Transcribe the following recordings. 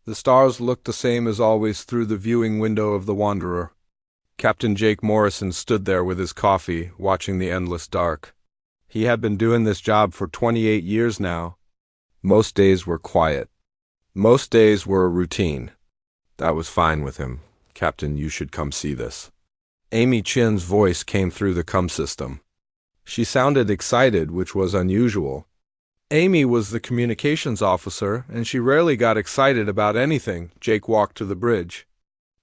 The stars looked the same as always through the viewing window of the Wanderer. Captain Jake Morrison stood there with his coffee, watching the endless dark. He had been doing this job for 28 years now. Most days were quiet. Most days were a routine. That was fine with him. Captain, you should come see this. Amy Chin's voice came through the COM system. She sounded excited, which was unusual. Amy was the communications officer, and she rarely got excited about anything. Jake walked to the bridge.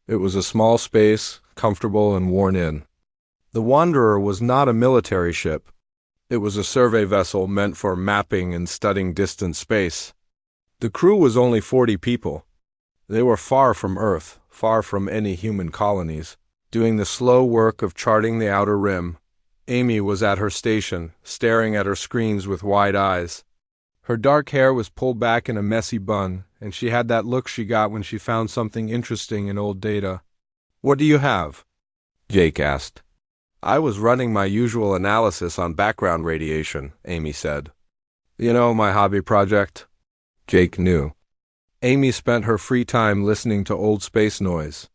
It was a small space, comfortable and worn in. The Wanderer was not a military ship. It was a survey vessel meant for mapping and studying distant space. The crew was only 40 people. They were far from Earth, far from any human colonies, doing the slow work of charting the outer rim. Amy was at her station, staring at her screens with wide eyes. Her dark hair was pulled back in a messy bun, and she had that look she got when she found something interesting in old data. "What do you have?" Jake asked. "I was running my usual analysis on background radiation," Amy said. "You know, my hobby project." Jake knew. Amy spent her free time listening to old space noise.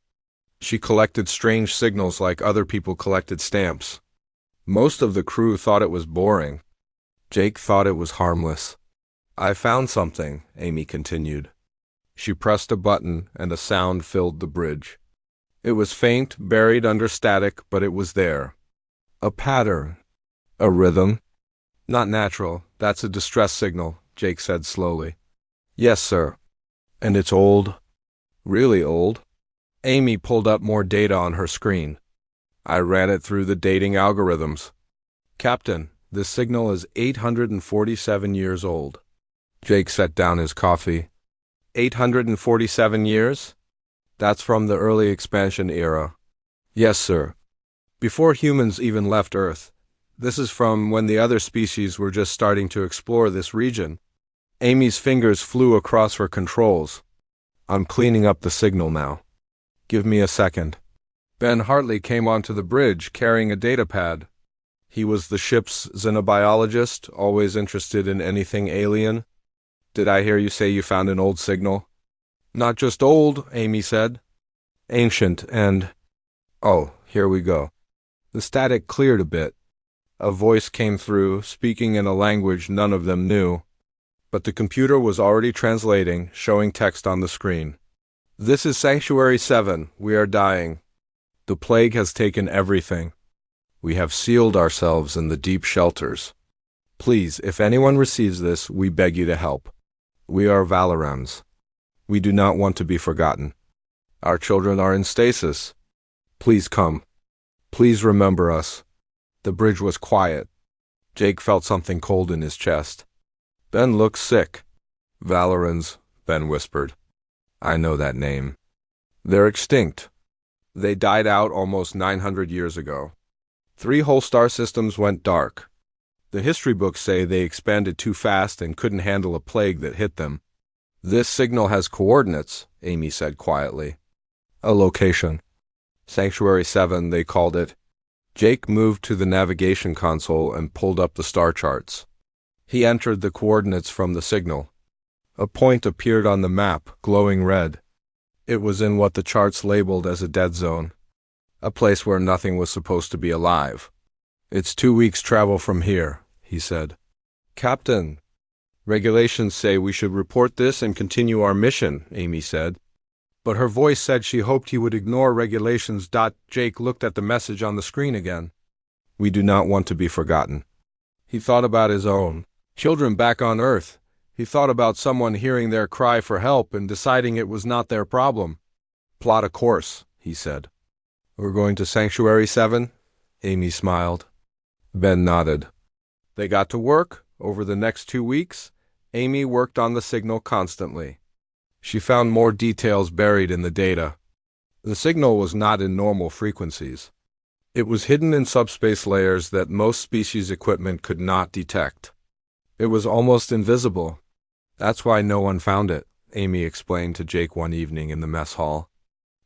She collected strange signals like other people collected stamps. Most of the crew thought it was boring. Jake thought it was harmless. "I found something," Amy continued. She pressed a button and a sound filled the bridge. It was faint, buried under static, but it was there. A pattern. A rhythm. "Not natural. That's a distress signal," Jake said slowly. "Yes, sir." "And it's old?" "Really old." Amy pulled up more data on her screen. "I ran it through the dating algorithms. Captain, this signal is 847 years old." Jake set down his coffee. 847 years? That's from the early expansion era. "Yes, sir. Before humans even left Earth. This is from when the other species were just starting to explore this region." Amy's fingers flew across her controls. "I'm cleaning up the signal now. Give me a second." Ben Hartley came onto the bridge carrying a datapad. He was the ship's xenobiologist, always interested in anything alien. "Did I hear you say you found an old signal?" "Not just old," Amy said. "Ancient and—" "Oh, here we go." The static cleared a bit. A voice came through, speaking in a language none of them knew. But the computer was already translating, showing text on the screen. "This is Sanctuary 7. We are dying. The plague has taken everything. We have sealed ourselves in the deep shelters. Please, if anyone receives this, we beg you to help. We are Valorans. We do not want to be forgotten. Our children are in stasis. Please come. Please remember us." The bridge was quiet. Jake felt something cold in his chest. Ben looked sick. "Valorans," Ben whispered. "I know that name. They're extinct. They died out almost 900 years ago. 3 whole star systems went dark. The history books say they expanded too fast and couldn't handle a plague that hit them. This signal has coordinates," Amy said quietly. "A location. Sanctuary 7, they called it." Jake moved to the navigation console and pulled up the star charts. He entered the coordinates from the signal. A point appeared on the map, glowing red. It was in what the charts labeled as a dead zone, a place where nothing was supposed to be alive. "It's 2 weeks' travel from here," he said. "Captain, regulations say we should report this and continue our mission," Amy said. But her voice said she hoped he would ignore regulations. Jake looked at the message on the screen again. "We do not want to be forgotten." He thought about his own children back on Earth. He thought about someone hearing their cry for help and deciding it was not their problem. "Plot a course," he said. "We're going to Sanctuary 7? Amy smiled. Ben nodded. They got to work. Over the next 2 weeks, Amy worked on the signal constantly. She found more details buried in the data. The signal was not in normal frequencies. It was hidden in subspace layers that most species' equipment could not detect. It was almost invisible. That's why no one found it, Amy explained to Jake one evening in the mess hall.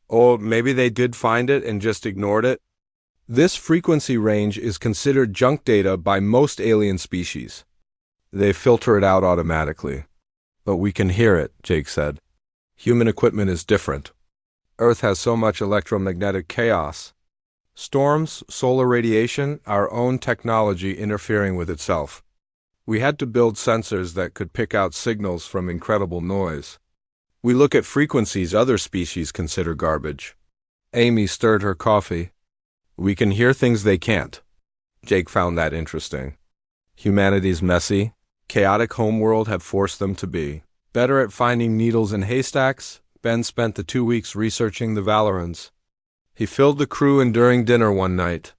Or maybe they did find it and just ignored it. This frequency range is considered junk data by most alien species. They filter it out automatically. But we can hear it, Jake said. Human equipment is different. Earth has so much electromagnetic chaos. Storms, solar radiation, our own technology interfering with itself. We had to build sensors that could pick out signals from incredible noise. We look at frequencies other species consider garbage. Amy stirred her coffee. We can hear things they can't. Jake found that interesting. Humanity's messy, chaotic homeworld had forced them to be better at finding needles in haystacks. Ben spent the 2 weeks researching the Valorans. He filled the crew and during dinner one night.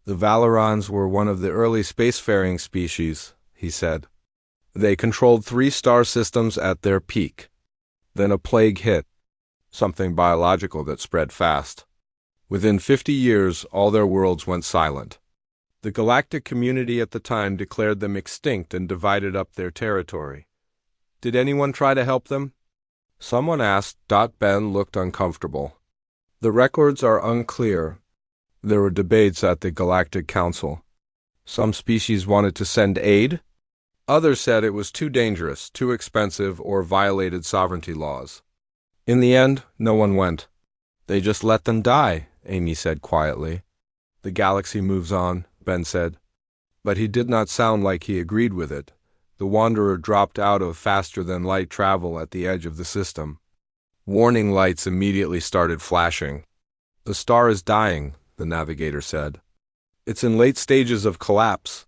The Valorans were one of the early spacefaring species, he said. They controlled 3 star systems at their peak. Then a plague hit, something biological that spread fast. Within 50 years, all their worlds went silent. The galactic community at the time declared them extinct and divided up their territory. Did anyone try to help them? Someone asked. Ben looked uncomfortable. The records are unclear. There were debates at the Galactic Council. Some species wanted to send aid. Others said it was too dangerous, too expensive, or violated sovereignty laws. In the end, no one went. They just let them die, Amy said quietly. The galaxy moves on, Ben said. But he did not sound like he agreed with it. The Wanderer dropped out of faster-than-light travel at the edge of the system. Warning lights immediately started flashing. The star is dying, the navigator said. It's in late stages of collapse.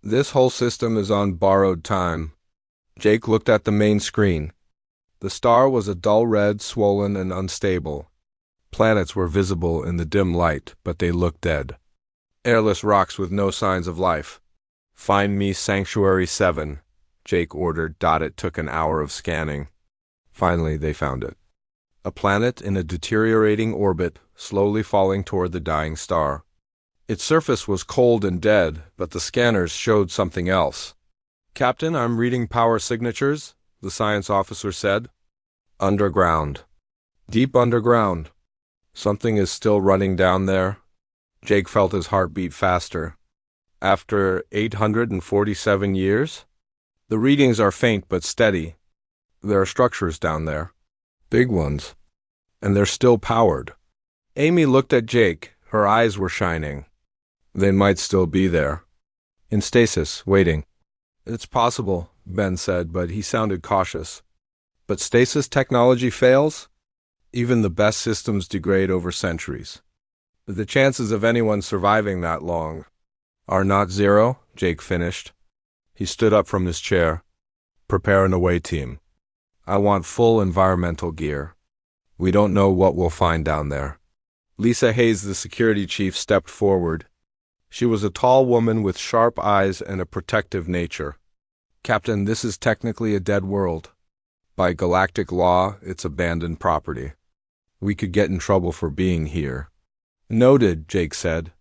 This whole system is on borrowed time. Jake looked at the main screen. The star was a dull red, swollen, and unstable. Planets were visible in the dim light, but they looked dead. Airless rocks with no signs of life. Find me Sanctuary 7, Jake ordered. It took an hour of scanning. Finally, they found it. A planet in a deteriorating orbit, slowly falling toward the dying star. Its surface was cold and dead, but the scanners showed something else. Captain, I'm reading power signatures, the science officer said. Underground. Deep underground. Something is still running down there. Jake felt his heart beat faster. After 847 years? The readings are faint but steady. There are structures down there. Big ones. And they're still powered. Amy looked at Jake. Her eyes were shining. They might still be there. In stasis, waiting. It's possible, Ben said, but he sounded cautious. But stasis technology fails? Even the best systems degrade over centuries. The chances of anyone surviving that long are not zero, Jake finished. He stood up from his chair. Prepare an away team. I want full environmental gear. We don't know what we'll find down there. Lisa Hayes, the security chief, stepped forward. She was a tall woman with sharp eyes and a protective nature. Captain, this is technically a dead world. By galactic law, it's abandoned property. We could get in trouble for being here. Noted, Jake said.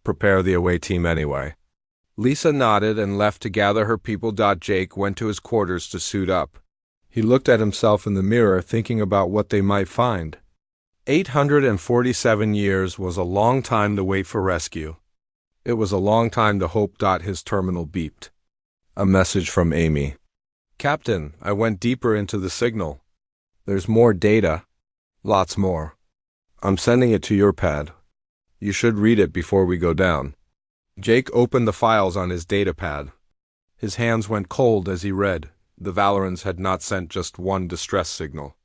Prepare the away team anyway. Lisa nodded and left to gather her people. Jake went to his quarters to suit up. He looked at himself in the mirror, thinking about what they might find. 847 years was a long time to wait for rescue. It was a long time to hope. His terminal beeped. A message from Amy. Captain, I went deeper into the signal. There's more data. Lots more. I'm sending it to your pad. You should read it before we go down. Jake opened the files on his datapad. His hands went cold as he read. The Valorans had not sent just one distress signal.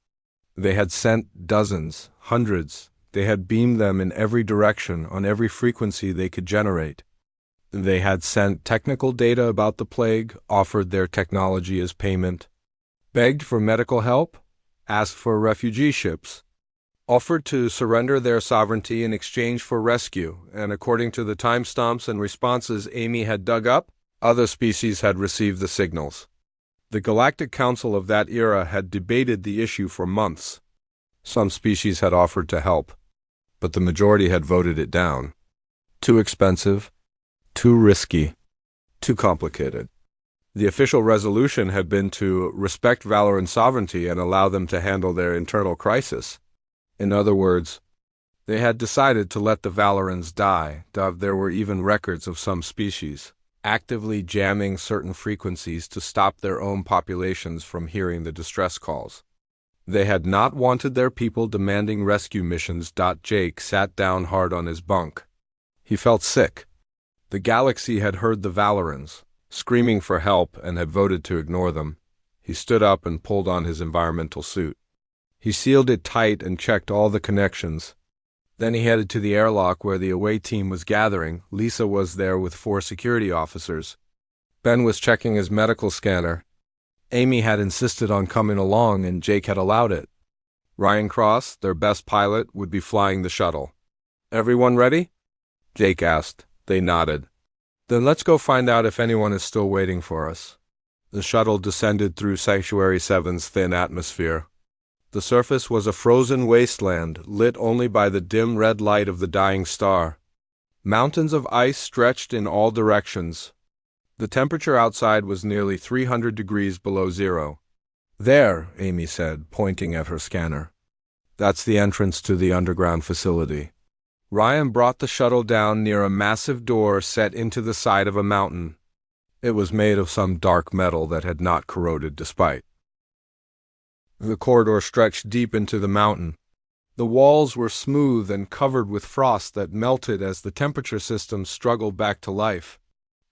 They had sent dozens, hundreds. They had beamed them in every direction, on every frequency they could generate. They had sent technical data about the plague, offered their technology as payment, begged for medical help, asked for refugee ships, offered to surrender their sovereignty in exchange for rescue, and according to the timestamps and responses Amy had dug up, other species had received the signals. The Galactic Council of that era had debated the issue for months. Some species had offered to help, but the majority had voted it down. Too expensive, too risky, too complicated. The official resolution had been to respect Valoran sovereignty and allow them to handle their internal crisis. In other words, they had decided to let the Valorans die. There were even records of some species actively jamming certain frequencies to stop their own populations from hearing the distress calls. They had not wanted their people demanding rescue missions. Jake sat down hard on his bunk. He felt sick. The galaxy had heard the Valorans, screaming for help, and had voted to ignore them. He stood up and pulled on his environmental suit. He sealed it tight and checked all the connections. Then he headed to the airlock where the away team was gathering. Lisa was there with 4 security officers. Ben was checking his medical scanner. Amy had insisted on coming along, and Jake had allowed it. Ryan Cross, their best pilot, would be flying the shuttle. "Everyone ready?" Jake asked. They nodded. "Then let's go find out if anyone is still waiting for us." The shuttle descended through Sanctuary 7's thin atmosphere. The surface was a frozen wasteland, lit only by the dim red light of the dying star. Mountains of ice stretched in all directions. The temperature outside was nearly 300 degrees below zero. "There," Amy said, pointing at her scanner. "That's the entrance to the underground facility." Ryan brought the shuttle down near a massive door set into the side of a mountain. It was made of some dark metal that had not corroded despite. The corridor stretched deep into the mountain. The walls were smooth and covered with frost that melted as the temperature system struggled back to life.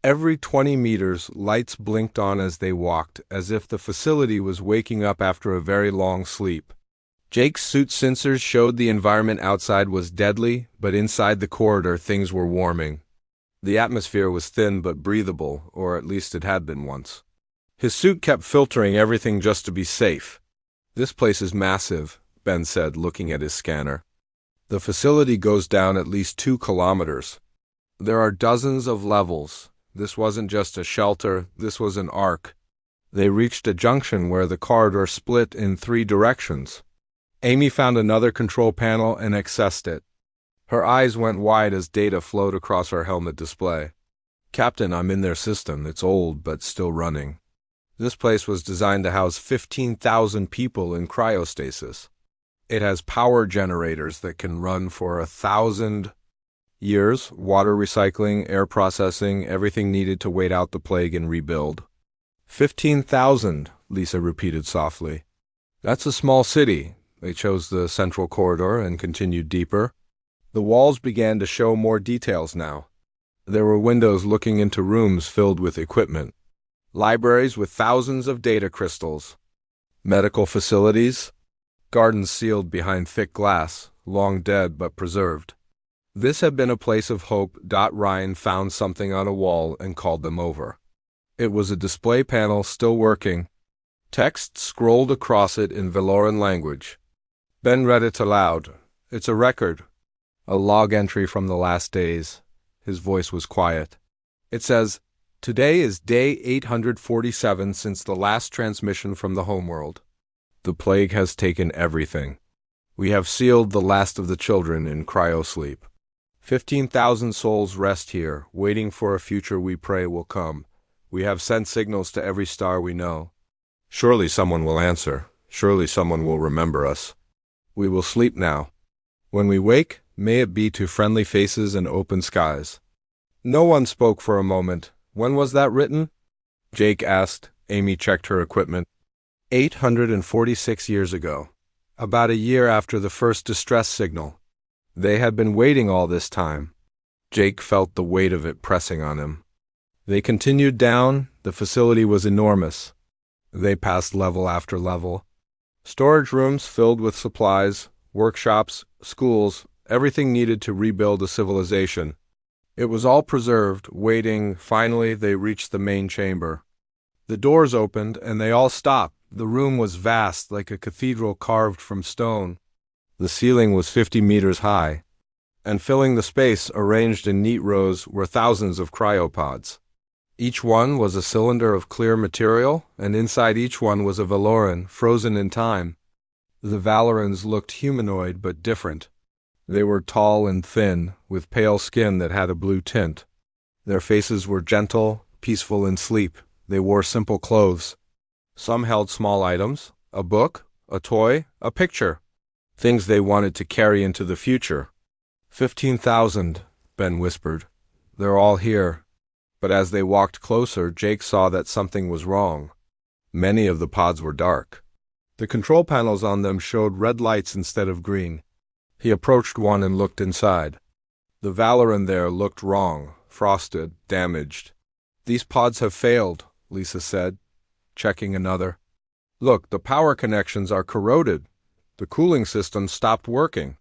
Every 20 meters, lights blinked on as they walked, as if the facility was waking up after a very long sleep. Jake's suit sensors showed the environment outside was deadly, but inside the corridor things were warming. The atmosphere was thin but breathable, or at least it had been once. His suit kept filtering everything just to be safe. "This place is massive," Ben said, looking at his scanner. "The facility goes down at least 2 kilometers. There are dozens of levels. This wasn't just a shelter, this was an arc." They reached a junction where the corridor split in 3 directions. Amy found another control panel and accessed it. Her eyes went wide as data flowed across her helmet display. "Captain, I'm in their system. It's old, but still running. This place was designed to house 15,000 people in cryostasis. It has power generators that can run for 1,000 years, water recycling, air processing, everything needed to wait out the plague and rebuild." 15,000, Lisa repeated softly. "That's a small city." They chose the central corridor and continued deeper. The walls began to show more details now. There were windows looking into rooms filled with equipment. Libraries with thousands of data crystals. Medical facilities. Gardens sealed behind thick glass, long dead but preserved. This had been a place of hope. Ryan found something on a wall and called them over. It was a display panel still working. Text scrolled across it in Valoran language. Ben read it aloud. "It's a record. A log entry from the last days." His voice was quiet. "It says, 'Today is day 847 since the last transmission from the homeworld. The plague has taken everything. We have sealed the last of the children in cryosleep. 15,000 souls rest here, waiting for a future we pray will come. We have sent signals to every star we know. Surely someone will answer. Surely someone will remember us. We will sleep now. When we wake, may it be to friendly faces and open skies.'" No one spoke for a moment. "When was that written?" Jake asked. Amy checked her equipment. 846 years ago. About a year after the first distress signal. They had been waiting all this time. Jake felt the weight of it pressing on him. They continued down. The facility was enormous. They passed level after level. Storage rooms filled with supplies, workshops, schools, everything needed to rebuild a civilization. It was all preserved, waiting. Finally, they reached the main chamber. The doors opened, and they all stopped. The room was vast, like a cathedral carved from stone. The ceiling was 50 meters high, and filling the space, arranged in neat rows, were thousands of cryopods. Each one was a cylinder of clear material, and inside each one was a Valoran, frozen in time. The Valorans looked humanoid but different. They were tall and thin, with pale skin that had a blue tint. Their faces were gentle, peaceful in sleep. They wore simple clothes. Some held small items, a book, a toy, a picture, things they wanted to carry into the future. 15,000, Ben whispered. "They're all here." But as they walked closer, Jake saw that something was wrong. Many of the pods were dark. The control panels on them showed red lights instead of green. He approached one and looked inside. The Valor in there looked wrong, frosted, damaged. "These pods have failed," Lisa said, checking another. "Look, the power connections are corroded. The cooling system stopped working."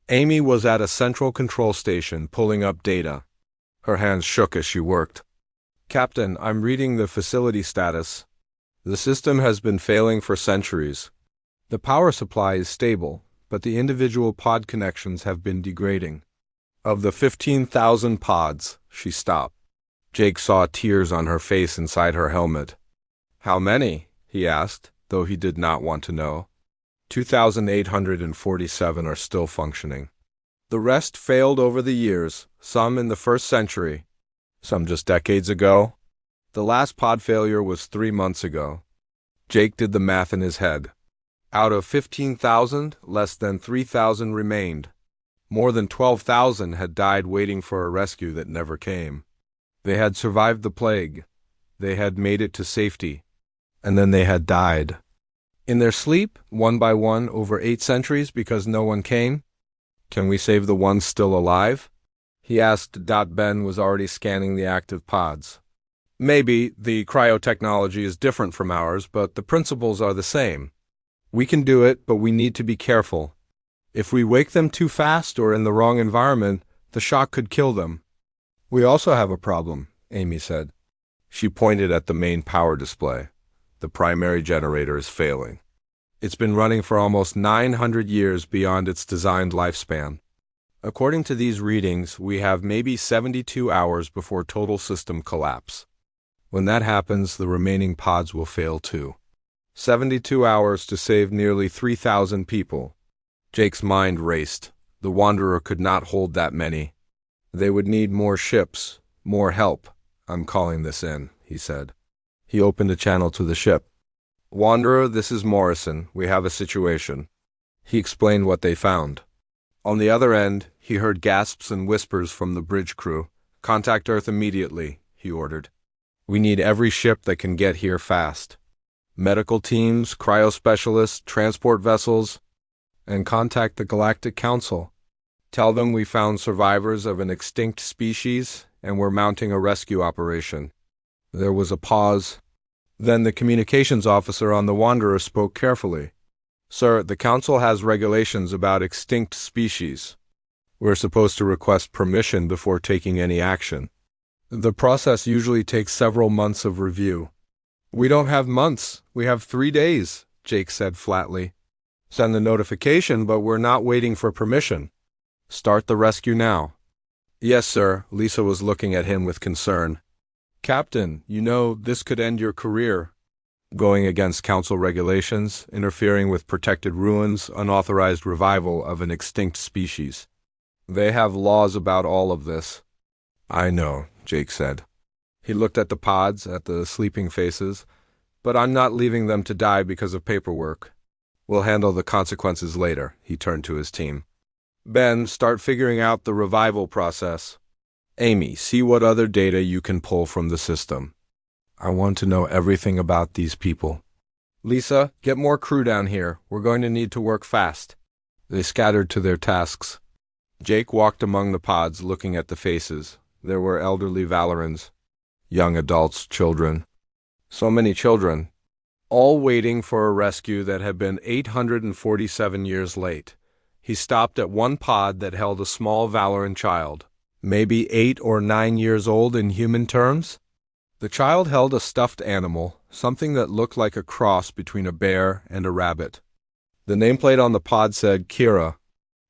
Amy was at a central control station pulling up data. Her hands shook as she worked. "Captain, I'm reading the facility status. The system has been failing for centuries. The power supply is stable, but the individual pod connections have been degrading. Of the 15,000 pods," she stopped. Jake saw tears on her face inside her helmet. "How many?" he asked, though he did not want to know. 2,847 are still functioning. The rest failed over the years, some in the first century, some just decades ago. The last pod failure was 3 months ago. Jake did the math in his head. Out of 15,000, less than 3,000 remained. More than 12,000 had died waiting for a rescue that never came. They had survived the plague. They had made it to safety. And then they had died. In their sleep, one by one, over 8 centuries because no one came? Can we save the ones still alive? He asked. Ben was already scanning the active pods. "Maybe the cryotechnology is different from ours, but the principles are the same. We can do it, but we need to be careful. If we wake them too fast or in the wrong environment, the shock could kill them." "We also have a problem," Amy said. She pointed at the main power display. The primary generator is failing. It's been running for almost 900 years beyond its designed lifespan. According to these readings, we have maybe 72 hours before total system collapse. When that happens, the remaining pods will fail too. 72 hours to save nearly 3,000 people. Jake's mind raced. The Wanderer could not hold that many. They would need more ships, more help. "I'm calling this in," he said. He opened a channel to the ship. "Wanderer, this is Morrison. We have a situation." He explained what they found. On the other end, he heard gasps and whispers from the bridge crew. "Contact Earth immediately," he ordered. "We need every ship that can get here fast. Medical teams, cryospecialists, transport vessels, and contact the Galactic Council. Tell them we found survivors of an extinct species and we're mounting a rescue operation." There was a pause. Then the communications officer on the Wanderer spoke carefully. "Sir, the Council has regulations about extinct species. We're supposed to request permission before taking any action. The process usually takes several months of review." "We don't have months. We have 3 days," Jake said flatly. "Send the notification, but we're not waiting for permission. Start the rescue now." "Yes, sir." Lisa was looking at him with concern. "Captain, you know, this could end your career. Going against Council regulations, interfering with protected ruins, unauthorized revival of an extinct species. They have laws about all of this." "I know," Jake said. He looked at the pods, at the sleeping faces. "But I'm not leaving them to die because of paperwork. We'll handle the consequences later." He turned to his team. "Ben, start figuring out the revival process. Amy, see what other data you can pull from the system. I want to know everything about these people. Lisa, get more crew down here. We're going to need to work fast." They scattered to their tasks. Jake walked among the pods looking at the faces. There were elderly Valorans, young adults, children. So many children, all waiting for a rescue that had been 847 years late. He stopped at one pod that held a small Valoran child, maybe 8 or 9 years old in human terms. The child held a stuffed animal, something that looked like a cross between a bear and a rabbit. The nameplate on the pod said Kira.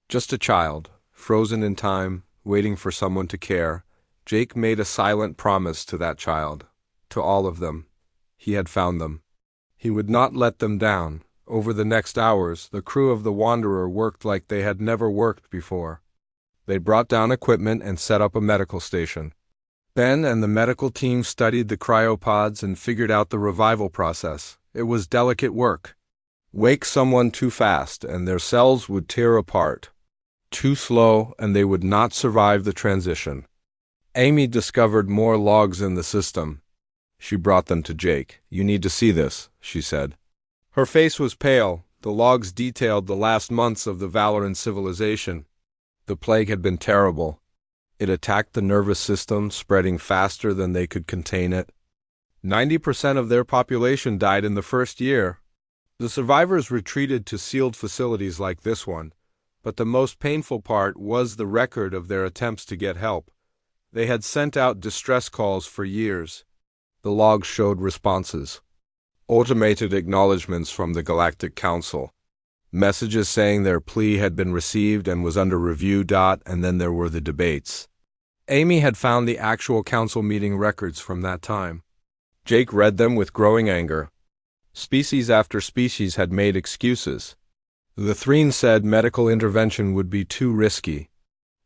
Just a child, frozen in time, waiting for someone to care. Jake made a silent promise to that child, to all of them. He had found them. He would not let them down. Over the next hours, the crew of the Wanderer worked like they had never worked before. They brought down equipment and set up a medical station. Ben and the medical team studied the cryopods and figured out the revival process. It was delicate work. Wake someone too fast, and their cells would tear apart. Too slow, and they would not survive the transition. Amy discovered more logs in the system. She brought them to Jake. "You need to see this," she said. Her face was pale. The logs detailed the last months of the Valoran civilization. The plague had been terrible. It attacked the nervous system, spreading faster than they could contain it. 90% of their population died in the first year. The survivors retreated to sealed facilities like this one, but the most painful part was the record of their attempts to get help. They had sent out distress calls for years. The logs showed responses. Automated acknowledgments from the Galactic Council. Messages saying their plea had been received and was under review. And then there were the debates. Amy had found the actual council meeting records from that time. Jake read them with growing anger. Species after species had made excuses. The Threen said medical intervention would be too risky.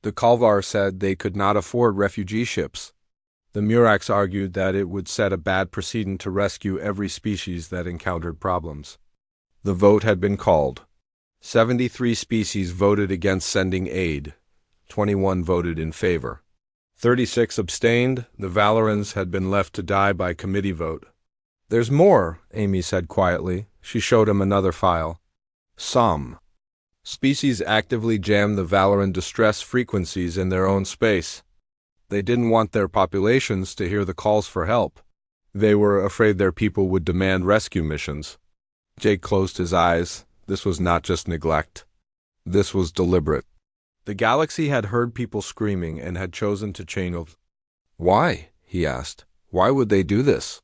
The Kalvar said they could not afford refugee ships. The Murax argued that it would set a bad precedent to rescue every species that encountered problems. The vote had been called. 73 species voted against sending aid. 21 voted in favor. 36 abstained. The Valorans had been left to die by committee vote. "There's more," Amy said quietly. She showed him another file. Some species actively jammed the Valoran distress frequencies in their own space. They didn't want their populations to hear the calls for help. They were afraid their people would demand rescue missions. Jake closed his eyes. This was not just neglect. This was deliberate. The galaxy had heard people screaming and had chosen to channel. Why? He asked. Why would they do this?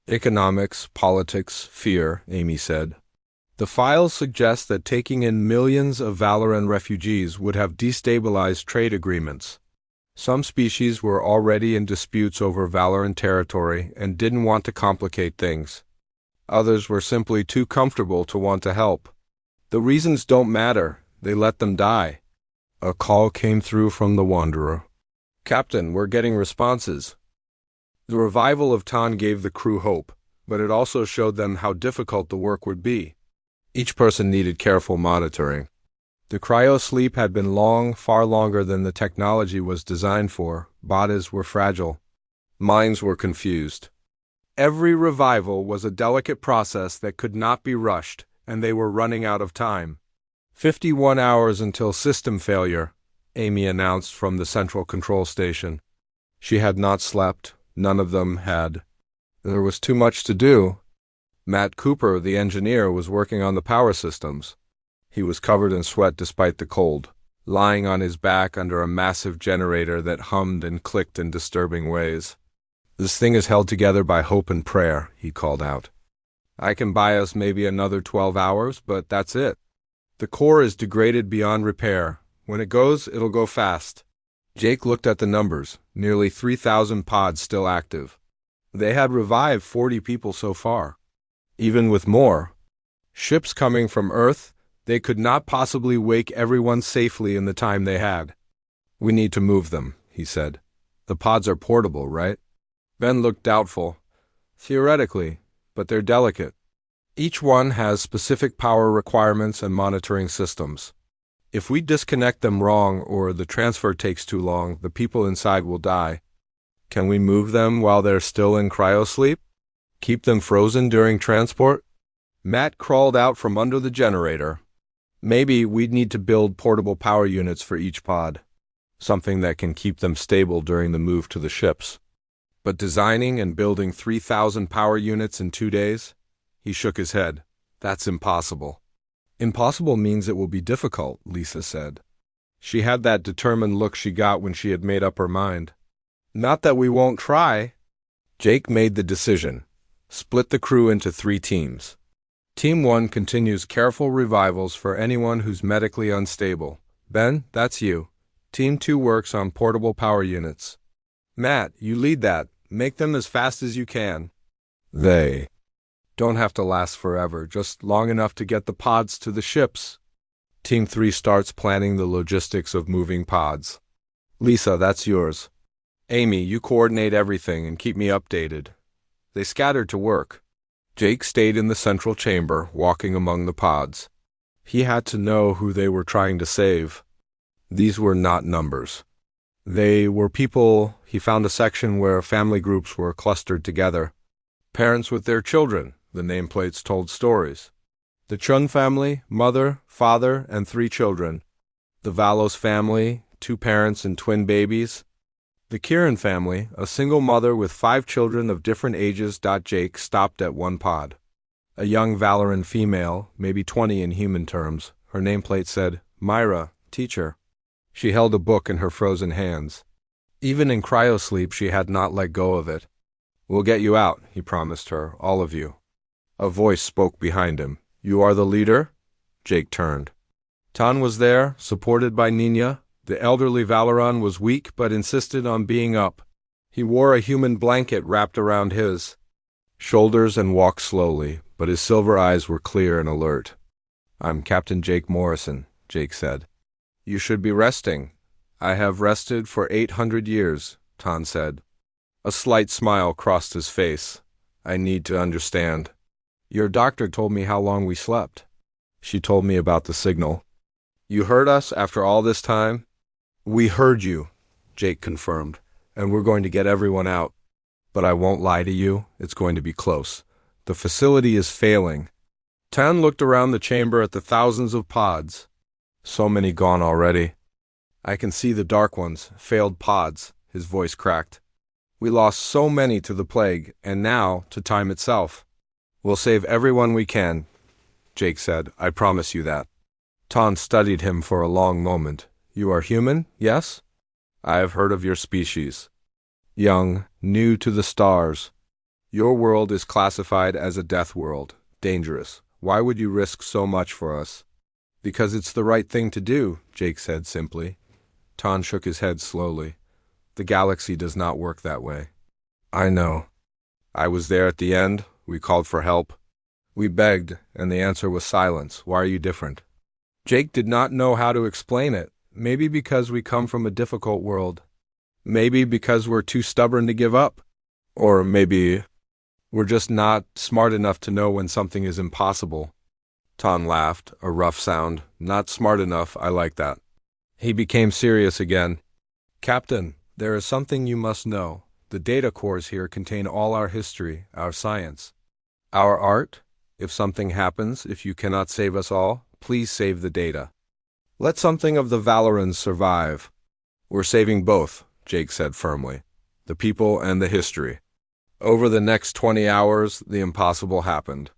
Economics, politics, fear, Amy said. The files suggest that taking in millions of Valoran refugees would have destabilized trade agreements. Some species were already in disputes over Valoran territory and didn't want to complicate things. Others were simply too comfortable to want to help. The reasons don't matter. They let them die. A call came through from the Wanderer. "Captain, we're getting responses." The revival of Tan gave the crew hope, but it also showed them how difficult the work would be. Each person needed careful monitoring. The cryo-sleep had been long, far longer than the technology was designed for. Bodies were fragile. Minds were confused. Every revival was a delicate process that could not be rushed, and they were running out of time. 51 hours until system failure, Amy announced from the central control station. She had not slept. None of them had. There was too much to do. Matt Cooper, the engineer, was working on the power systems. He was covered in sweat despite the cold, lying on his back under a massive generator that hummed and clicked in disturbing ways. "This thing is held together by hope and prayer," he called out. "I can buy us maybe another 12 hours, but that's it. The core is degraded beyond repair. When it goes, it'll go fast." Jake looked at the numbers. Nearly 3,000 pods still active. They had revived 40 people so far. Even with more ships coming from Earth, they could not possibly wake everyone safely in the time they had. "We need to move them," he said. "The pods are portable, right?" Ben looked doubtful. "Theoretically, but they're delicate. Each one has specific power requirements and monitoring systems. If we disconnect them wrong or the transfer takes too long, the people inside will die. Can we move them while they're still in cryosleep? Keep them frozen during transport?" Matt crawled out from under the generator. "Maybe we'd need to build portable power units for each pod. Something that can keep them stable during the move to the ships. But designing and building 3,000 power units in 2 days?" He shook his head. "That's impossible." "Impossible means it will be difficult," Lisa said. She had that determined look she got when she had made up her mind. "Not that we won't try." Jake made the decision. Split the crew into 3 teams. Team 1 continues careful revivals for anyone who's medically unstable. Ben, that's you. Team 2 works on portable power units. Matt, you lead that. Make them as fast as you can. They don't have to last forever, just long enough to get the pods to the ships. Team 3 starts planning the logistics of moving pods. Lisa, that's yours. Amy, you coordinate everything and keep me updated. They scattered to work. Jake stayed in the central chamber, walking among the pods. He had to know who they were trying to save. These were not numbers. They were people. He found a section where family groups were clustered together. Parents with their children, the nameplates told stories. The Chung family, mother, father, and 3 children. The Valos family, 2 parents and twin babies. The Kieran family, a single mother with 5 children of different ages. Jake stopped at one pod. A young Valoran female, maybe 20 in human terms. Her nameplate said, Myra, teacher. She held a book in her frozen hands. Even in cryosleep, she had not let go of it. We'll get you out, he promised her, all of you. A voice spoke behind him. You are the leader? Jake turned. Tan was there, supported by Nina. The elderly Valoran was weak but insisted on being up. He wore a human blanket wrapped around his shoulders and walked slowly, but his silver eyes were clear and alert. I'm Captain Jake Morrison, Jake said. You should be resting. I have rested for 800 years, Tan said. A slight smile crossed his face. I need to understand. Your doctor told me how long we slept. She told me about the signal. You heard us after all this time? We heard you, Jake confirmed, and we're going to get everyone out. But I won't lie to you, it's going to be close. The facility is failing. Tan looked around the chamber at the thousands of pods. So many gone already. I can see the dark ones, failed pods, his voice cracked. We lost so many to the plague, and now to time itself. We'll save everyone we can, Jake said. I promise you that. Tan studied him for a long moment. You are human, yes? I have heard of your species. Young, new to the stars. Your world is classified as a death world. Dangerous. Why would you risk so much for us? Because it's the right thing to do, Jake said simply. Tan shook his head slowly. The galaxy does not work that way. I know. I was there at the end. We called for help. We begged, and the answer was silence. Why are you different? Jake did not know how to explain it. Maybe because we come from a difficult world. Maybe because we're too stubborn to give up. Or maybe we're just not smart enough to know when something is impossible. Tan laughed, a rough sound. Not smart enough, I like that. He became serious again. Captain, there is something you must know. The data cores here contain all our history, our science. Our art. If something happens, if you cannot save us all, please save the data. Let something of the Valorans survive. We're saving both, Jake said firmly. The people and the history. Over the next 20 hours, the impossible happened.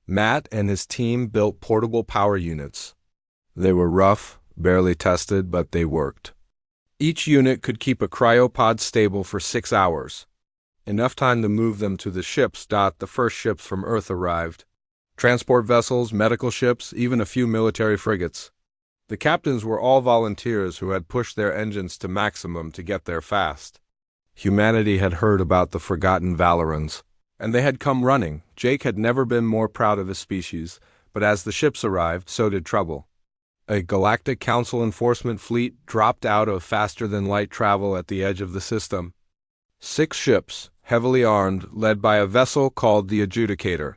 Matt and his team built portable power units. They were rough, barely tested, but they worked. Each unit could keep a cryopod stable for 6 hours. Enough time to move them to the ships. The first ships from Earth arrived. Transport vessels, medical ships, even a few military frigates. The captains were all volunteers who had pushed their engines to maximum to get there fast. Humanity had heard about the forgotten Valorans, and they had come running. Jake had never been more proud of his species, but as the ships arrived, so did trouble. A Galactic Council enforcement fleet dropped out of faster-than-light travel at the edge of the system. 6 ships, heavily armed, led by a vessel called the Adjudicator.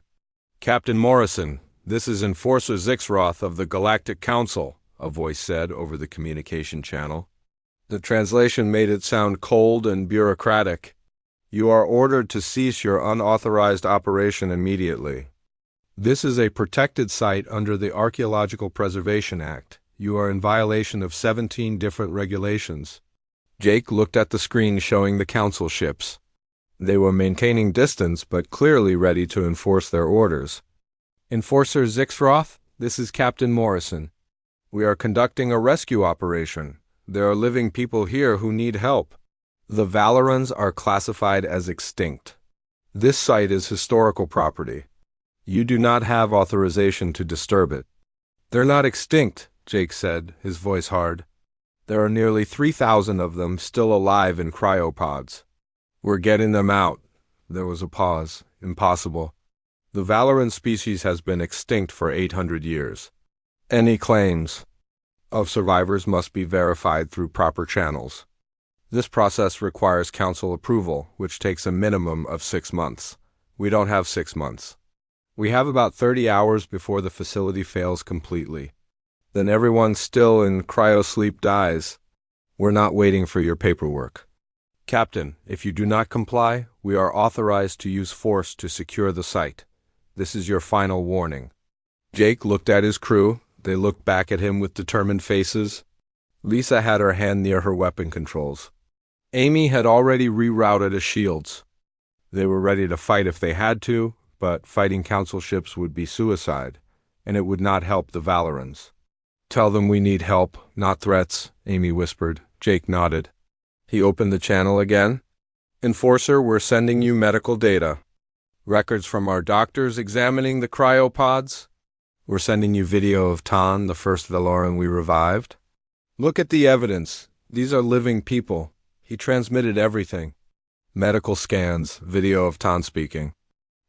Captain Morrison, this is Enforcer Zixroth of the Galactic Council, a voice said over the communication channel. The translation made it sound cold and bureaucratic. You are ordered to cease your unauthorized operation immediately. This is a protected site under the Archaeological Preservation Act. You are in violation of 17 different regulations. Jake looked at the screen showing the council ships. They were maintaining distance but clearly ready to enforce their orders. Enforcer Zixroth, this is Captain Morrison. We are conducting a rescue operation. There are living people here who need help. The Valorans are classified as extinct. This site is historical property. You do not have authorization to disturb it. They're not extinct, Jake said, his voice hard. There are nearly 3,000 of them still alive in cryopods. We're getting them out. There was a pause. Impossible. The Valoran species has been extinct for 800 years. Any claims of survivors must be verified through proper channels. This process requires council approval, which takes a minimum of 6 months. We don't have 6 months. We have about 30 hours before the facility fails completely. Then everyone still in cryosleep dies. We're not waiting for your paperwork. Captain, if you do not comply, we are authorized to use force to secure the site. This is your final warning. Jake looked at his crew. They looked back at him with determined faces. Lisa had her hand near her weapon controls. Amy had already rerouted his shields. They were ready to fight if they had to, but fighting council ships would be suicide, and it would not help the Valorans. "Tell them we need help, not threats," Amy whispered. Jake nodded. He opened the channel again. "Enforcer, we're sending you medical data. Records from our doctors examining the cryopods. We're sending you video of Tan, the first Valoran we revived. Look at the evidence. These are living people. He transmitted everything. Medical scans, video of Tan speaking.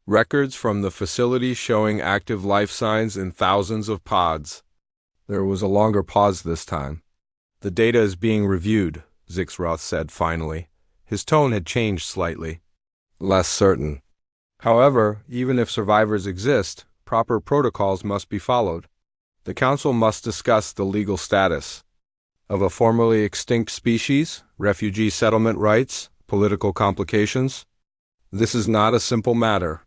Records from the facility showing active life signs in thousands of pods." There was a longer pause this time. "The data is being reviewed," Zixroth said finally. His tone had changed slightly. Less certain. "However, even if survivors exist, proper protocols must be followed. The Council must discuss the legal status of a formerly extinct species, refugee settlement rights, political complications. This is not a simple matter."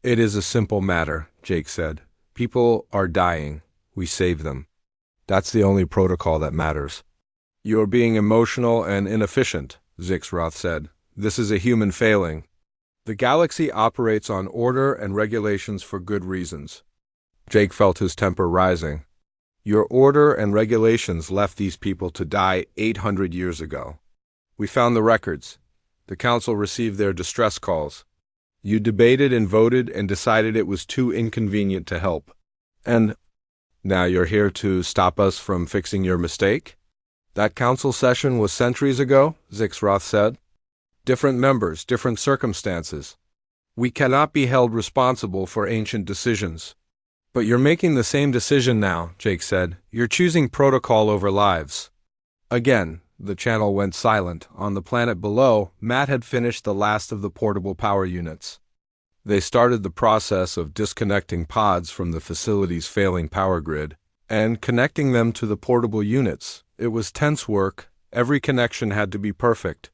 "It is a simple matter," Jake said. "People are dying. We save them. That's the only protocol that matters." "You're being emotional and inefficient," Zixroth said. "This is a human failing. The galaxy operates on order and regulations for good reasons." Jake felt his temper rising. "Your order and regulations left these people to die 800 years ago. We found the records. The Council received their distress calls. You debated and voted and decided it was too inconvenient to help. And now you're here to stop us from fixing your mistake?" "That council session was centuries ago," Zixroth said. "Different members, different circumstances. We cannot be held responsible for ancient decisions." "But you're making the same decision now," Jake said. "You're choosing protocol over lives." Again, the channel went silent. On the planet below, Matt had finished the last of the portable power units. They started the process of disconnecting pods from the facility's failing power grid and connecting them to the portable units. It was tense work. Every connection had to be perfect.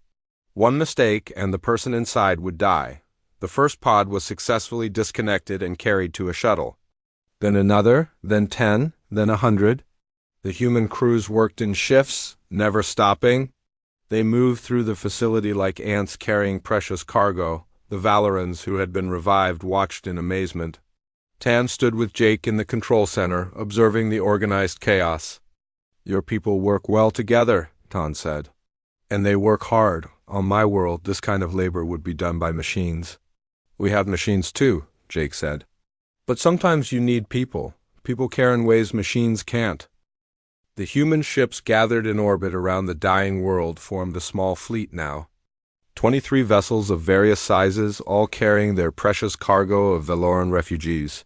One mistake and the person inside would die. The first pod was successfully disconnected and carried to a shuttle. Then another, then 10, then 100. The human crews worked in shifts, never stopping. They moved through the facility like ants carrying precious cargo. The Valorans who had been revived watched in amazement. Tan stood with Jake in the control center, observing the organized chaos. "Your people work well together," Tan said. "And they work hard. On my world, this kind of labor would be done by machines." "We have machines too," Jake said. "But sometimes you need people. People care in ways machines can't." The human ships gathered in orbit around the dying world formed a small fleet now. 23 vessels of various sizes, all carrying their precious cargo of Valoran refugees.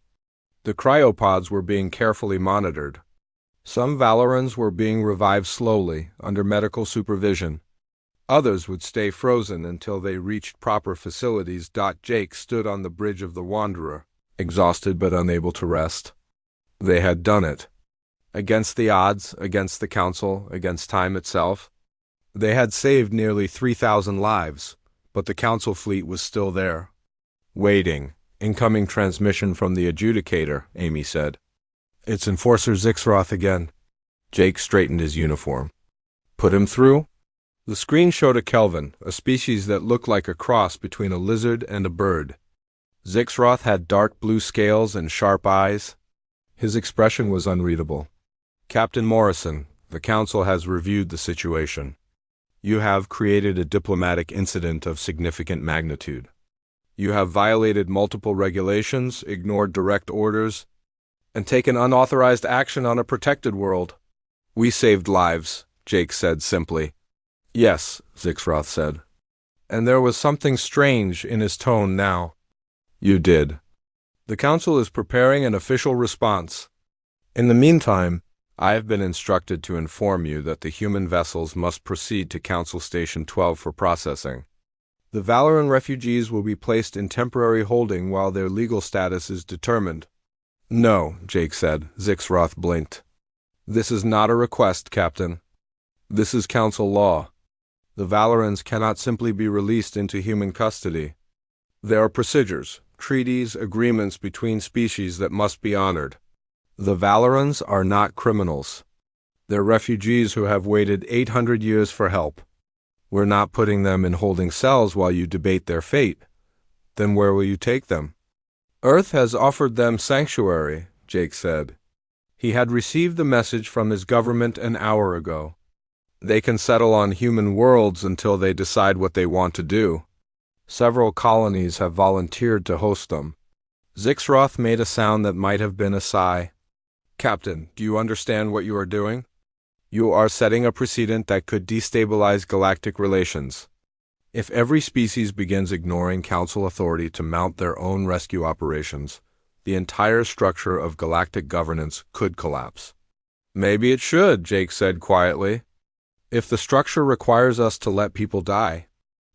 The cryopods were being carefully monitored. Some Valorans were being revived slowly, under medical supervision. Others would stay frozen until they reached proper facilities. Jake stood on the bridge of the Wanderer, exhausted but unable to rest. They had done it. Against the odds, against the Council, against time itself. They had saved nearly 3,000 lives, but the Council fleet was still there. "Waiting. Incoming transmission from the adjudicator," Amy said. "It's Enforcer Zixroth again." Jake straightened his uniform. "Put him through?" The screen showed a Kelvin, a species that looked like a cross between a lizard and a bird. Zixroth had dark blue scales and sharp eyes. His expression was unreadable. "Captain Morrison, the Council has reviewed the situation. You have created a diplomatic incident of significant magnitude. You have violated multiple regulations, ignored direct orders, and taken unauthorized action on a protected world." "We saved lives," Jake said simply. "Yes," Zixroth said. And there was something strange in his tone now. "You did. The Council is preparing an official response. In the meantime, I have been instructed to inform you that the human vessels must proceed to Council Station 12 for processing. The Valoran refugees will be placed in temporary holding while their legal status is determined." "No," Jake said. Zixroth blinked. "This is not a request, Captain. This is Council law. The Valorans cannot simply be released into human custody. There are procedures, treaties, agreements between species that must be honored. The Valorans are not criminals. They're refugees who have waited 800 years for help. We're not putting them in holding cells while you debate their fate. Then where will you take them? Earth has offered them sanctuary, Jake said. He had received the message from his government an hour ago. They can settle on human worlds until they decide what they want to do. Several colonies have volunteered to host them. Zixroth made a sound that might have been a sigh. Captain, do you understand what you are doing? You are setting a precedent that could destabilize galactic relations. If every species begins ignoring Council authority to mount their own rescue operations, the entire structure of galactic governance could collapse. Maybe it should, Jake said quietly. If the structure requires us to let people die.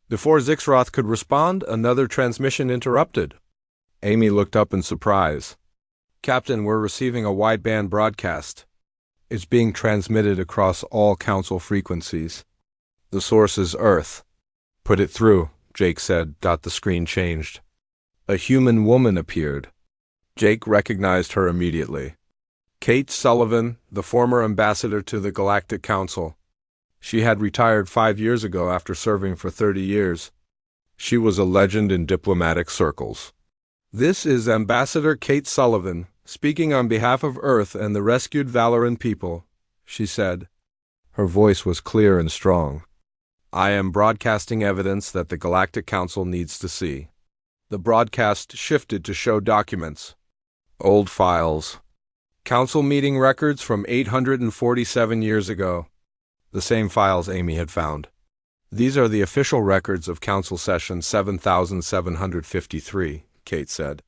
Before Zixroth could respond, another transmission interrupted. Amy looked up in surprise. Captain, we're receiving a wideband broadcast. It's being transmitted across all Council frequencies. The source is Earth. Put it through, Jake said. The screen changed. A human woman appeared. Jake recognized her immediately. Kate Sullivan, the former ambassador to the Galactic Council. She had retired 5 years ago after serving for 30 years. She was a legend in diplomatic circles. This is Ambassador Kate Sullivan, speaking on behalf of Earth and the rescued Valoran people, she said. Her voice was clear and strong. I am broadcasting evidence that the Galactic Council needs to see. The broadcast shifted to show documents. Old files. Council meeting records from 847 years ago. The same files Amy had found. These are the official records of Council Session 7753, Kate said.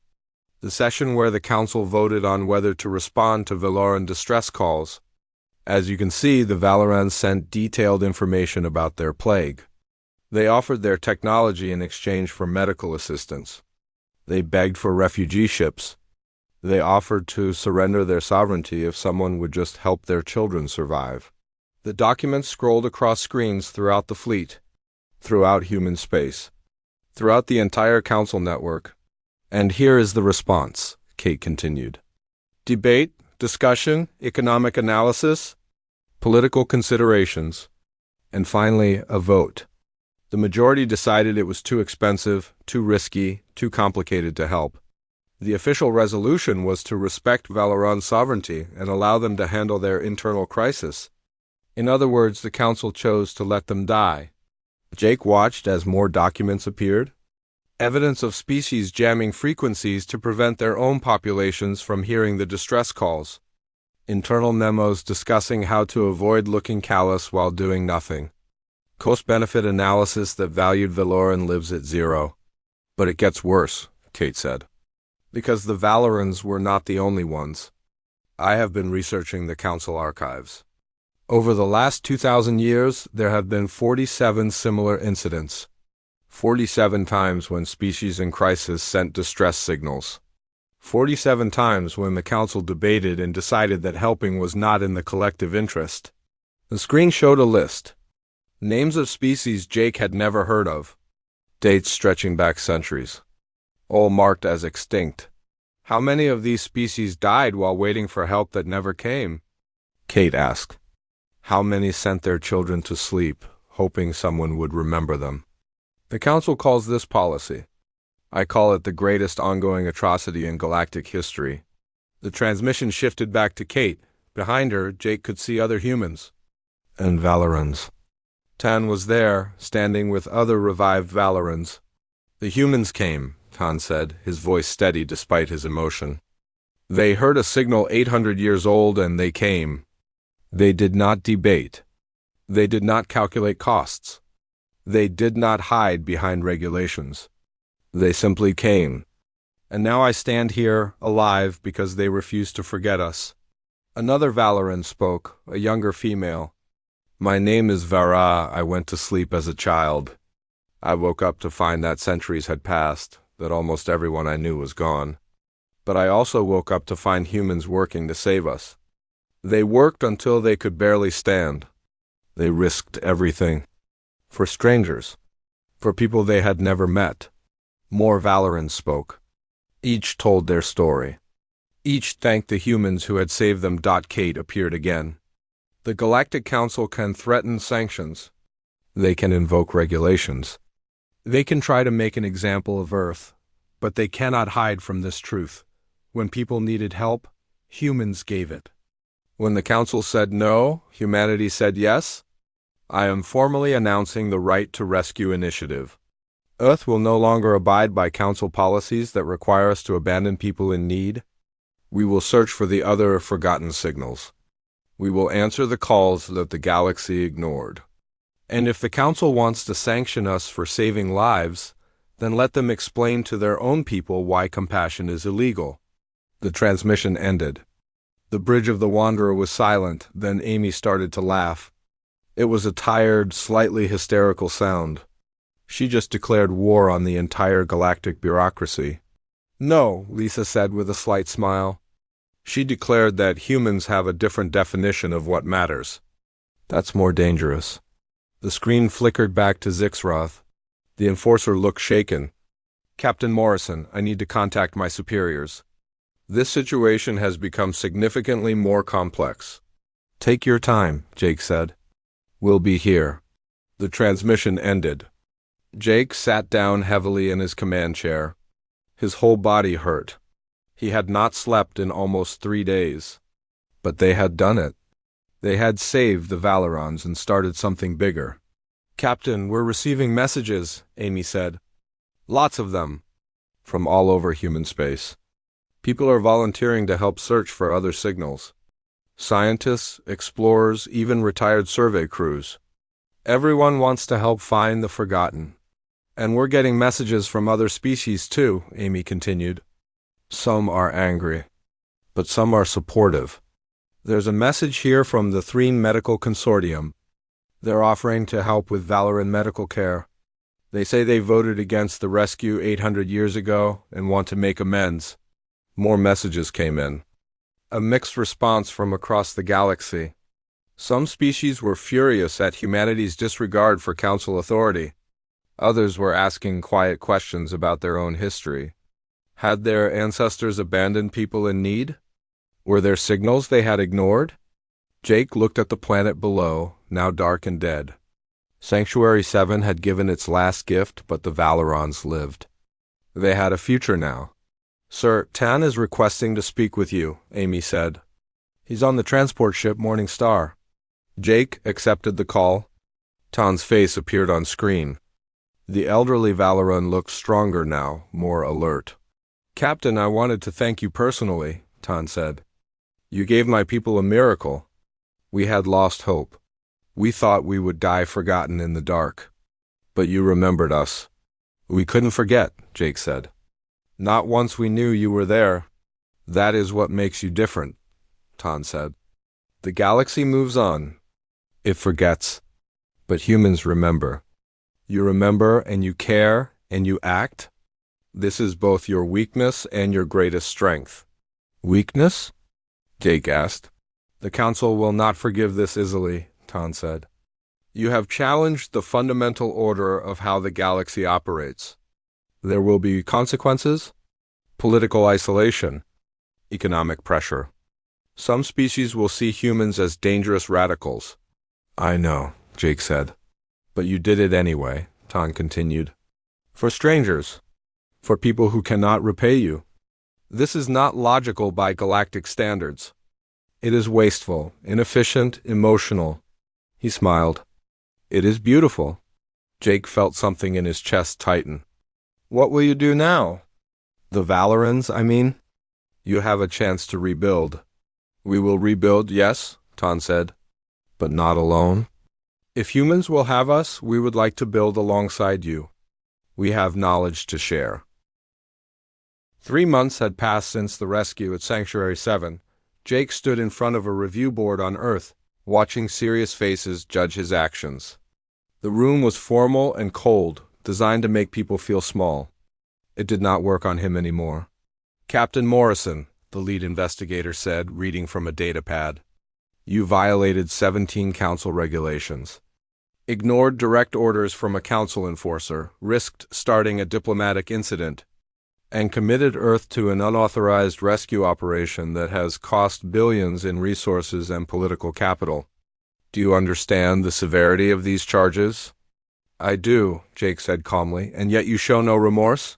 The session where the Council voted on whether to respond to Valoran distress calls. As you can see, the Valorans sent detailed information about their plague. They offered their technology in exchange for medical assistance. They begged for refugee ships. They offered to surrender their sovereignty if someone would just help their children survive. The documents scrolled across screens throughout the fleet, throughout human space, throughout the entire Council network. And here is the response, Kate continued. Debate, discussion, economic analysis, political considerations, and finally, a vote. The majority decided it was too expensive, too risky, too complicated to help. The official resolution was to respect Valoran's sovereignty and allow them to handle their internal crisis. In other words, the Council chose to let them die. Jake watched as more documents appeared. Evidence of species jamming frequencies to prevent their own populations from hearing the distress calls. Internal memos discussing how to avoid looking callous while doing nothing. Cost-benefit analysis that valued Valoran lives at 0. But it gets worse, Kate said. Because the Valorans were not the only ones. I have been researching the Council archives. Over the last 2,000 years, there have been 47 similar incidents. 47 times when species in crisis sent distress signals. 47 times when the Council debated and decided that helping was not in the collective interest. The screen showed a list. Names of species Jake had never heard of. Dates stretching back centuries. All marked as extinct. How many of these species died while waiting for help that never came? Kate asked. How many sent their children to sleep, hoping someone would remember them? The Council calls this policy. I call it the greatest ongoing atrocity in galactic history. The transmission shifted back to Kate. Behind her, Jake could see other humans. And Valorans. Tan was there, standing with other revived Valorans. The humans came, Tan said, his voice steady despite his emotion. They heard a signal 800 years old and they came. They did not debate. They did not calculate costs. They did not hide behind regulations. They simply came. And now I stand here, alive, because they refused to forget us. Another Valoran spoke, a younger female. My name is Vara. I went to sleep as a child. I woke up to find that centuries had passed, that almost everyone I knew was gone. But I also woke up to find humans working to save us. They worked until they could barely stand. They risked everything. For strangers. For people they had never met. More Valorans spoke. Each told their story. Each thanked the humans who had saved them. Kate appeared again. The Galactic Council can threaten sanctions. They can invoke regulations. They can try to make an example of Earth, but they cannot hide from this truth. When people needed help, humans gave it. When the Council said no, humanity said yes. I am formally announcing the Right to Rescue initiative. Earth will no longer abide by Council policies that require us to abandon people in need. We will search for the other forgotten signals. We will answer the calls that the galaxy ignored. And if the Council wants to sanction us for saving lives, then let them explain to their own people why compassion is illegal. The transmission ended. The bridge of the Wanderer was silent, then Amy started to laugh. It was a tired, slightly hysterical sound. She just declared war on the entire galactic bureaucracy. No, Lisa said with a slight smile. She declared that humans have a different definition of what matters. That's more dangerous. The screen flickered back to Zixroth. The enforcer looked shaken. Captain Morrison, I need to contact my superiors. This situation has become significantly more complex. Take your time, Jake said. We'll be here. The transmission ended. Jake sat down heavily in his command chair. His whole body hurt. He had not slept in almost 3 days. But they had done it. They had saved the Valerons and started something bigger. Captain, we're receiving messages, Amy said. Lots of them. From all over human space. People are volunteering to help search for other signals. Scientists, explorers, even retired survey crews. Everyone wants to help find the forgotten. And we're getting messages from other species too, Amy continued. Some are angry, but some are supportive. There's a message here from the Threen Medical Consortium. They're offering to help with Valoran medical care. They say they voted against the rescue 800 years ago and want to make amends. More messages came in. A mixed response from across the galaxy. Some species were furious at humanity's disregard for Council authority. Others were asking quiet questions about their own history. Had their ancestors abandoned people in need? Were there signals they had ignored? Jake looked at the planet below, now dark and dead. Sanctuary 7 had given its last gift, but the Valerons lived. They had a future now. Sir, Tan is requesting to speak with you, Amy said. He's on the transport ship Morning Star. Jake accepted the call. Tan's face appeared on screen. The elderly Valoran looked stronger now, more alert. Captain, I wanted to thank you personally, Tan said. You gave my people a miracle. We had lost hope. We thought we would die forgotten in the dark. But you remembered us. We couldn't forget, Jake said. Not once we knew you were there. That is what makes you different, Tan said. The galaxy moves on. It forgets. But humans remember. You remember and you care and you act. This is both your weakness and your greatest strength. Weakness? Jake asked. The Council will not forgive this easily, Tan said. You have challenged the fundamental order of how the galaxy operates. There will be consequences, political isolation, economic pressure. Some species will see humans as dangerous radicals. I know, Jake said. But you did it anyway, Tan continued. For strangers. For people who cannot repay you. This is not logical by galactic standards. It is wasteful, inefficient, emotional. He smiled. It is beautiful. Jake felt something in his chest tighten. What will you do now? The Valerans, I mean? You have a chance to rebuild. We will rebuild, yes, Tan said. But not alone. If humans will have us, we would like to build alongside you. We have knowledge to share. 3 months had passed since the rescue at Sanctuary 7. Jake stood in front of a review board on Earth, watching serious faces judge his actions. The room was formal and cold, designed to make people feel small. It did not work on him anymore. Captain Morrison, the lead investigator said, reading from a datapad. You violated 17 Council regulations. Ignored direct orders from a Council enforcer, risked starting a diplomatic incident. and committed Earth to an unauthorized rescue operation that has cost billions in resources and political capital. Do you understand the severity of these charges? I do, Jake said calmly, and yet you show no remorse?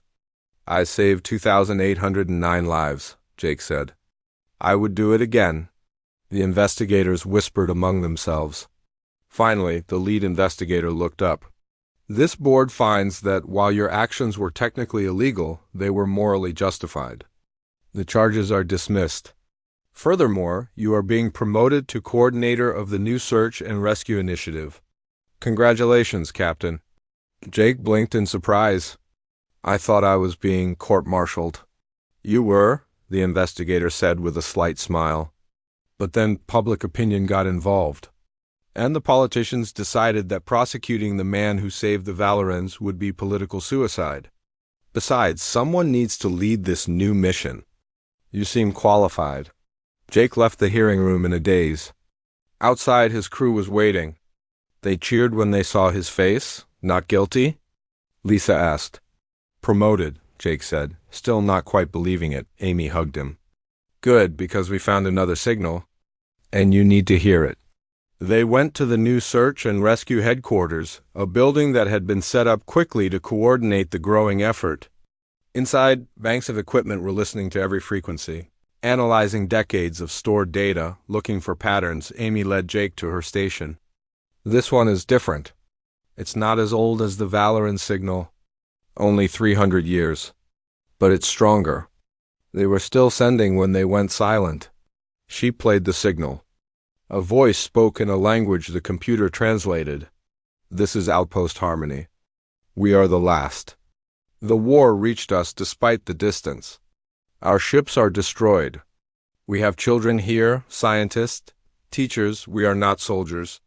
I saved 2,809 lives, Jake said. I would do it again. The investigators whispered among themselves. Finally, the lead investigator looked up. This board finds that while your actions were technically illegal, they were morally justified. The charges are dismissed. Furthermore, you are being promoted to coordinator of the new search and rescue initiative. Congratulations, Captain. Jake blinked in surprise. I thought I was being court-martialed. You were, the investigator said with a slight smile. But then public opinion got involved. And the politicians decided that prosecuting the man who saved the Valorans would be political suicide. Besides, someone needs to lead this new mission. You seem qualified. Jake left the hearing room in a daze. Outside, his crew was waiting. They cheered when they saw his face. Not guilty? Lisa asked. Promoted, Jake said, still not quite believing it. Amy hugged him. Good, because we found another signal. And you need to hear it. They went to the new search and rescue headquarters, a building that had been set up quickly to coordinate the growing effort. Inside, banks of equipment were listening to every frequency. Analyzing decades of stored data, looking for patterns, Amy led Jake to her station. This one is different. It's not as old as the Valoran signal, only 300 years. But it's stronger. They were still sending when they went silent. She played the signal. A voice spoke in a language the computer translated. This is Outpost Harmony. We are the last. The war reached us despite the distance. Our ships are destroyed. We have children here, scientists, teachers. We are not soldiers.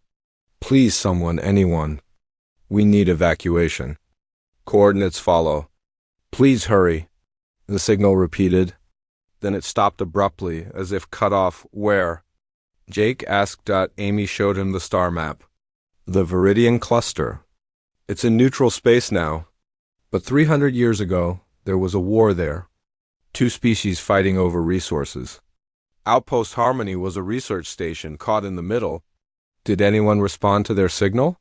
Please, someone, anyone. We need evacuation. Coordinates follow. Please hurry. The signal repeated. Then it stopped abruptly, as if cut off. Where? Jake asked. Amy showed him the star map. The Viridian Cluster. It's in neutral space now. But 300 years ago, there was a war there. Two species fighting over resources. Outpost Harmony was a research station caught in the middle. Did anyone respond to their signal?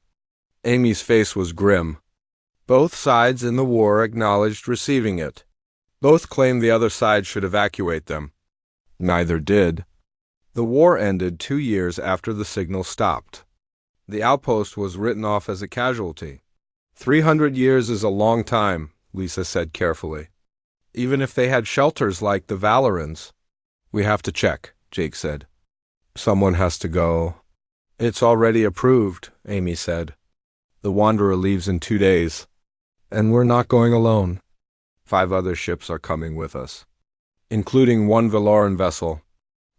Amy's face was grim. Both sides in the war acknowledged receiving it. Both claimed the other side should evacuate them. Neither did. The war ended 2 years after the signal stopped. The outpost was written off as a casualty. 300 years is a long time, Lisa said carefully. Even if they had shelters like the Valorans. We have to check, Jake said. Someone has to go. It's already approved, Amy said. The Wanderer leaves in 2 days. And we're not going alone. 5 other ships are coming with us, including 1 Valoran vessel.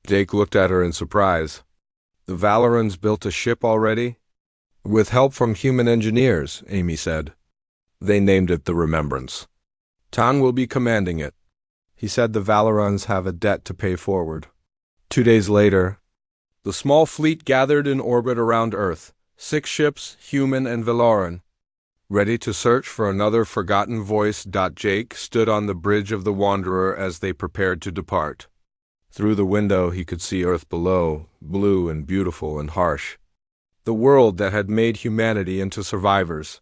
Jake looked at her in surprise. The Valorans built a ship already? With help from human engineers, Amy said. They named it the Remembrance. Tan will be commanding it. He said the Valorans have a debt to pay forward. 2 days later, the small fleet gathered in orbit around Earth, 6 ships, human and Valoran, ready to search for another forgotten voice. Jake stood on the bridge of the Wanderer as they prepared to depart. Through the window he could see Earth below, blue and beautiful and harsh. The world that had made humanity into survivors.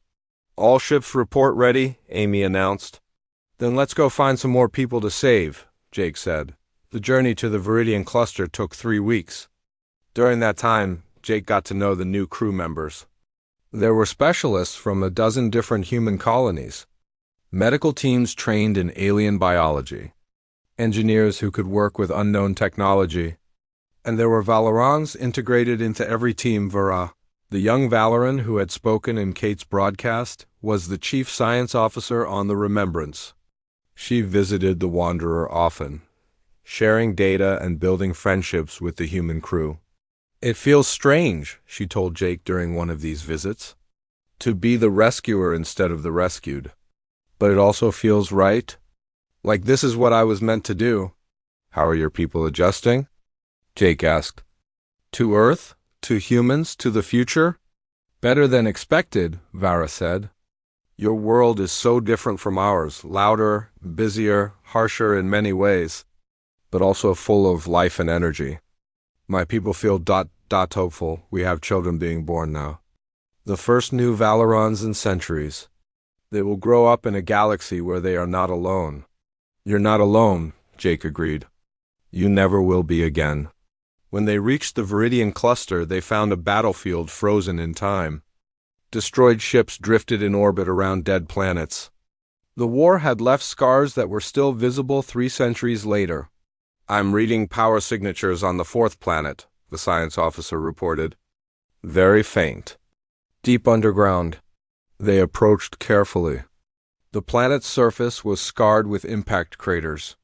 All ships report ready, Amy announced. Then let's go find some more people to save, Jake said. The journey to the Viridian Cluster took 3 weeks. During that time, Jake got to know the new crew members. There were specialists from a dozen different human colonies, medical teams trained in alien biology, engineers who could work with unknown technology, and there were Valorans integrated into every team. Vera, the young Valoran who had spoken in Kate's broadcast, was the chief science officer on the Remembrance. She visited the Wanderer often, sharing data and building friendships with the human crew. It feels strange, she told Jake during one of these visits, to be the rescuer instead of the rescued. But it also feels right. Like this is what I was meant to do. How are your people adjusting? Jake asked. To Earth? To humans? To the future? Better than expected, Vara said. Your world is so different from ours, louder, busier, harsher in many ways, but also full of life and energy. My people feel hopeful. We have children being born now. The first new Valerons in centuries. They will grow up in a galaxy where they are not alone. You're not alone, Jake agreed. You never will be again. When they reached the Viridian cluster, they found a battlefield frozen in time. Destroyed ships drifted in orbit around dead planets. The war had left scars that were still visible 3 centuries later. I'm reading power signatures on the 4th planet, the science officer reported. Very faint. Deep underground. They approached carefully. The planet's surface was scarred with impact craters.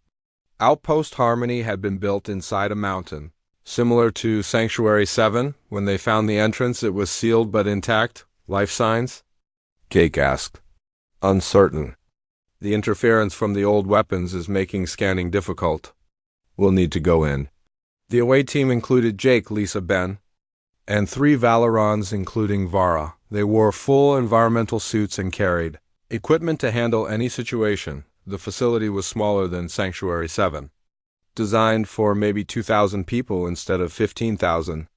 Outpost Harmony had been built inside a mountain. Similar to Sanctuary 7, when they found the entrance it was sealed but intact. Life signs? Jake asked. Uncertain. The interference from the old weapons is making scanning difficult. We'll need to go in. The away team included Jake, Lisa, Ben, and 3 Valerons including Vara. They wore full environmental suits and carried equipment to handle any situation. The facility was smaller than Sanctuary 7. Designed for maybe 2,000 people instead of 15,000.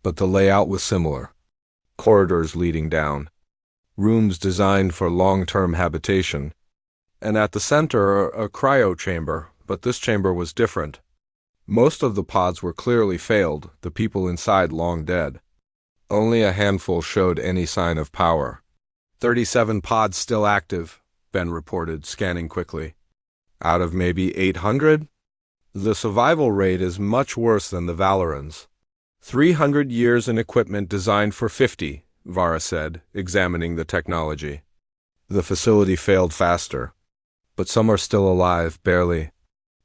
But the layout was similar. Corridors leading down. Rooms designed for long-term habitation. And at the center, a cryo chamber, but this chamber was different. Most of the pods were clearly failed, the people inside long dead. Only a handful showed any sign of power. 37 pods still active, Ben reported, scanning quickly. Out of maybe 800? The survival rate is much worse than the Valerans. 300 years in equipment designed for 50, Vara said, examining the technology. The facility failed faster. But some are still alive, barely.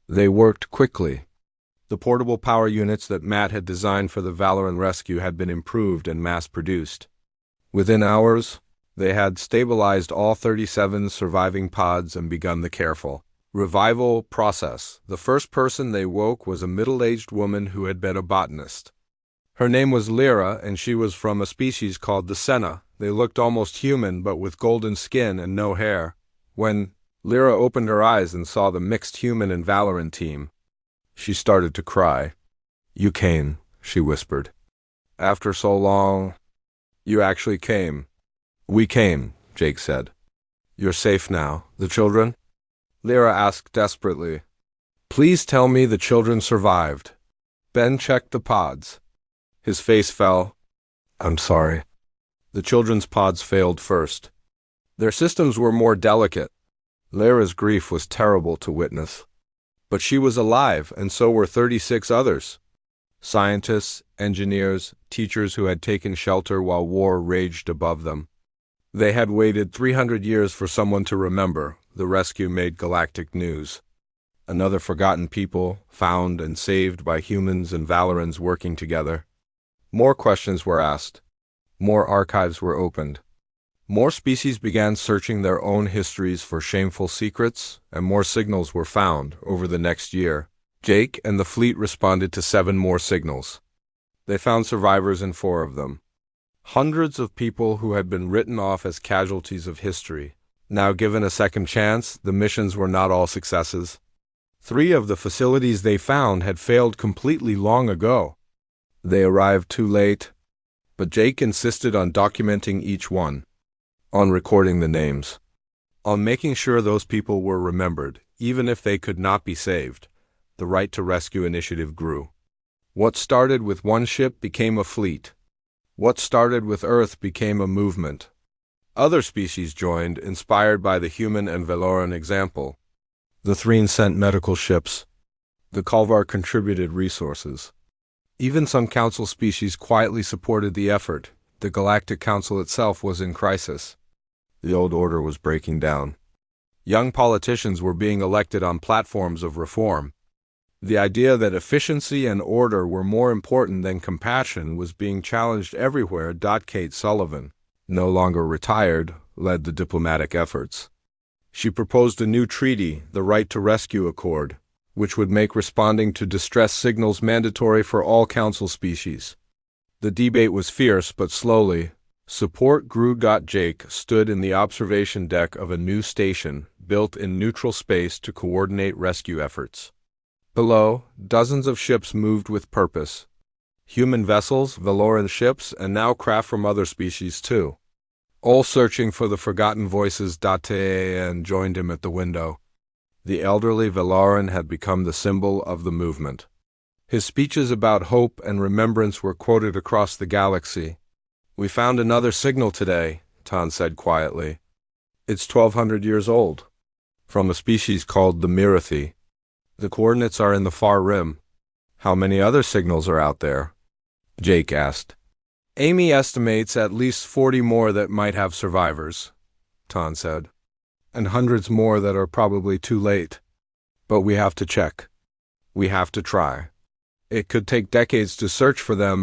They worked quickly. The portable power units that Matt had designed for the Valoran rescue had been improved and mass-produced. Within hours, they had stabilized all 37 surviving pods and begun the careful revival process. The first person they woke was a middle-aged woman who had been a botanist. Her name was Lyra, and she was from a species called the Senna. They looked almost human, but with golden skin and no hair. When Lyra opened her eyes and saw the mixed human and Valoran team, she started to cry. You came, she whispered. After so long, you actually came. We came, Jake said. You're safe now. The children? Lyra asked desperately. Please tell me the children survived. Ben checked the pods. His face fell. I'm sorry. The children's pods failed first. Their systems were more delicate. Lyra's grief was terrible to witness. But she was alive, and so were 36 others. Scientists, engineers, teachers who had taken shelter while war raged above them. They had waited 300 years for someone to remember. The rescue made galactic news. Another forgotten people, found and saved by humans and Valorans working together. More questions were asked. More archives were opened. More species began searching their own histories for shameful secrets, and more signals were found over the next year. Jake and the fleet responded to 7 more signals. They found survivors in 4 of them. Hundreds of people who had been written off as casualties of history. Now given a second chance, the missions were not all successes. 3 of the facilities they found had failed completely long ago. They arrived too late, but Jake insisted on documenting each one, on recording the names, on making sure those people were remembered, even if they could not be saved. The Right to Rescue initiative grew. What started with 1 ship became a fleet. What started with Earth became a movement. Other species joined, inspired by the human and Valoran example. The Threen sent medical ships. The Kalvar contributed resources. Even some council species quietly supported the effort. The Galactic Council itself was in crisis. The old order was breaking down. Young politicians were being elected on platforms of reform. The idea that efficiency and order were more important than compassion was being challenged everywhere. Kate Sullivan, no longer retired, led the diplomatic efforts. She proposed a new treaty, the Right to Rescue Accord, which would make responding to distress signals mandatory for all council species. The debate was fierce, but slowly Support Gru got Jake stood in the observation deck of a new station built in neutral space to coordinate rescue efforts. Below, dozens of ships moved with purpose. Human vessels, Valoran ships, and now craft from other species too. All searching for the forgotten voices. And joined him at the window. The elderly Valoran had become the symbol of the movement. His speeches about hope and remembrance were quoted across the galaxy. "We found another signal today," Tan said quietly. "It's 1,200 years old. From a species called the Mirathi. The coordinates are in the far rim." "How many other signals are out there?" Jake asked. "Amy estimates at least 40 more that might have survivors," Tan said. "And hundreds more that are probably too late. But we have to check. We have to try. It could take decades to search for them,